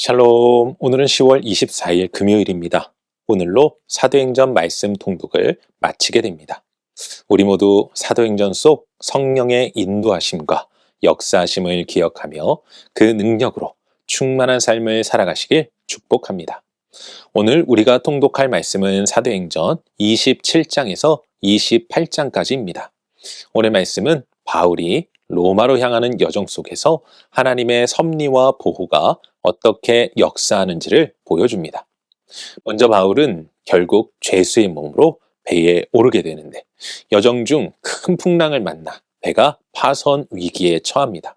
샬롬, 오늘은 10월 24일 금요일입니다. 오늘로 사도행전 말씀 통독을 마치게 됩니다. 우리 모두 사도행전 속 성령의 인도하심과 역사하심을 기억하며 그 능력으로 충만한 삶을 살아가시길 축복합니다. 오늘 우리가 통독할 말씀은 사도행전 27장에서 28장까지입니다. 오늘 말씀은 바울이 로마로 향하는 여정 속에서 하나님의 섭리와 보호가 어떻게 역사하는지를 보여줍니다. 먼저 바울은 결국 죄수의 몸으로 배에 오르게 되는데 여정 중 큰 풍랑을 만나 배가 파선 위기에 처합니다.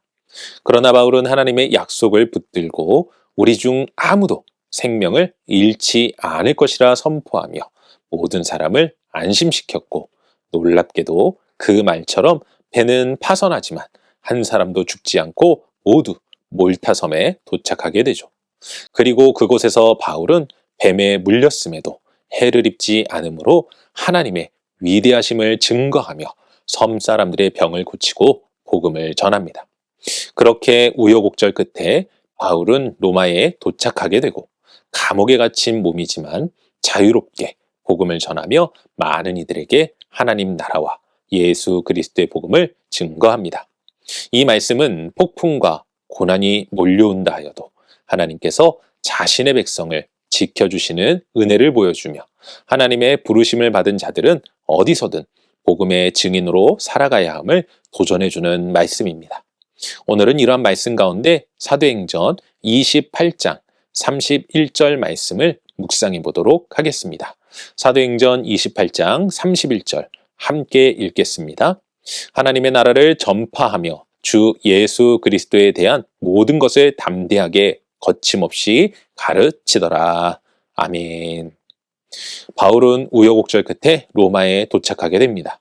그러나 바울은 하나님의 약속을 붙들고 우리 중 아무도 생명을 잃지 않을 것이라 선포하며 모든 사람을 안심시켰고, 놀랍게도 그 말처럼 배는 파선하지만 한 사람도 죽지 않고 모두 몰타섬에 도착하게 되죠. 그리고 그곳에서 바울은 뱀에 물렸음에도 해를 입지 않으므로 하나님의 위대하심을 증거하며 섬 사람들의 병을 고치고 복음을 전합니다. 그렇게 우여곡절 끝에 바울은 로마에 도착하게 되고 감옥에 갇힌 몸이지만 자유롭게 복음을 전하며 많은 이들에게 하나님 나라와 예수 그리스도의 복음을 증거합니다. 이 말씀은 폭풍과 고난이 몰려온다 하여도 하나님께서 자신의 백성을 지켜주시는 은혜를 보여주며 하나님의 부르심을 받은 자들은 어디서든 복음의 증인으로 살아가야 함을 도전해주는 말씀입니다. 오늘은 이러한 말씀 가운데 사도행전 28장 31절 말씀을 묵상해 보도록 하겠습니다. 사도행전 28장 31절 함께 읽겠습니다. 하나님의 나라를 전파하며 주 예수 그리스도에 대한 모든 것을 담대하게 거침없이 가르치더라. 아멘. 바울은 우여곡절 끝에 로마에 도착하게 됩니다.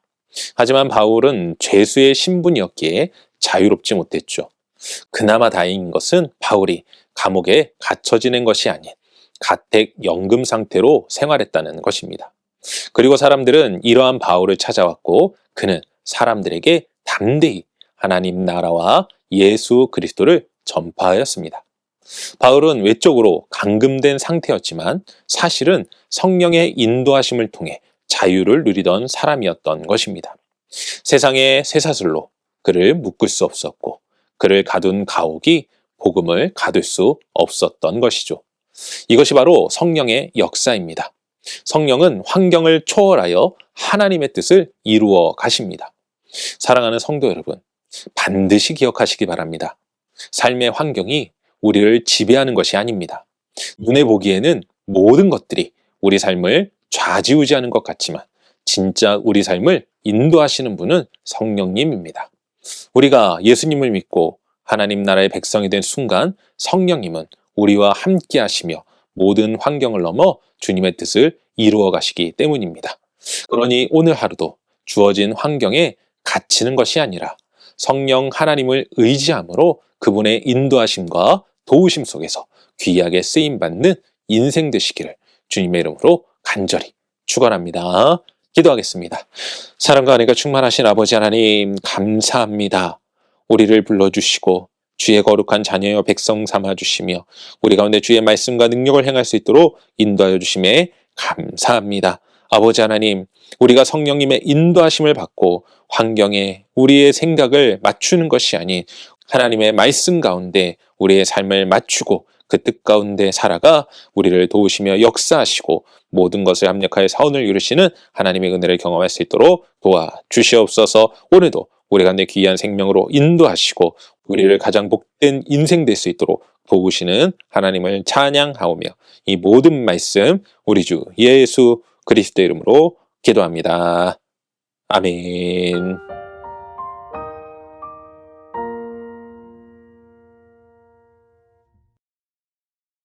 하지만 바울은 죄수의 신분이었기에 자유롭지 못했죠. 그나마 다행인 것은 바울이 감옥에 갇혀 지낸 것이 아닌 가택 연금 상태로 생활했다는 것입니다. 그리고 사람들은 이러한 바울을 찾아왔고 그는 사람들에게 담대히 하나님 나라와 예수 그리스도를 전파하였습니다. 바울은 외적으로 감금된 상태였지만 사실은 성령의 인도하심을 통해 자유를 누리던 사람이었던 것입니다. 세상의 쇠사슬로 그를 묶을 수 없었고 그를 가둔 감옥이 복음을 가둘 수 없었던 것이죠. 이것이 바로 성령의 역사입니다. 성령은 환경을 초월하여 하나님의 뜻을 이루어 가십니다. 사랑하는 성도 여러분, 반드시 기억하시기 바랍니다. 삶의 환경이 우리를 지배하는 것이 아닙니다. 눈에 보기에는 모든 것들이 우리 삶을 좌지우지하는 것 같지만 진짜 우리 삶을 인도하시는 분은 성령님입니다. 우리가 예수님을 믿고 하나님 나라의 백성이 된 순간 성령님은 우리와 함께 하시며 모든 환경을 넘어 주님의 뜻을 이루어 가시기 때문입니다. 그러니 오늘 하루도 주어진 환경에 갇히는 것이 아니라 성령 하나님을 의지함으로 그분의 인도하심과 도우심 속에서 귀하게 쓰임받는 인생 되시기를 주님의 이름으로 간절히 축원합니다. 기도하겠습니다. 사랑과 은혜가 충만하신 아버지 하나님 감사합니다. 우리를 불러주시고 주의 거룩한 자녀여 백성 삼아주시며 우리 가운데 주의 말씀과 능력을 행할 수 있도록 인도하여 주심에 감사합니다. 아버지 하나님, 우리가 성령님의 인도하심을 받고 환경에 우리의 생각을 맞추는 것이 아닌 하나님의 말씀 가운데 우리의 삶을 맞추고 그 뜻 가운데 살아가 우리를 도우시며 역사하시고 모든 것을 합력하여 사원을 이루시는 하나님의 은혜를 경험할 수 있도록 도와주시옵소서. 오늘도 우리 가운데 귀한 생명으로 인도하시고 우리를 가장 복된 인생 될 수 있도록 도우시는 하나님을 찬양하오며 이 모든 말씀 우리 주 예수 그리스도 이름으로 기도합니다. 아멘.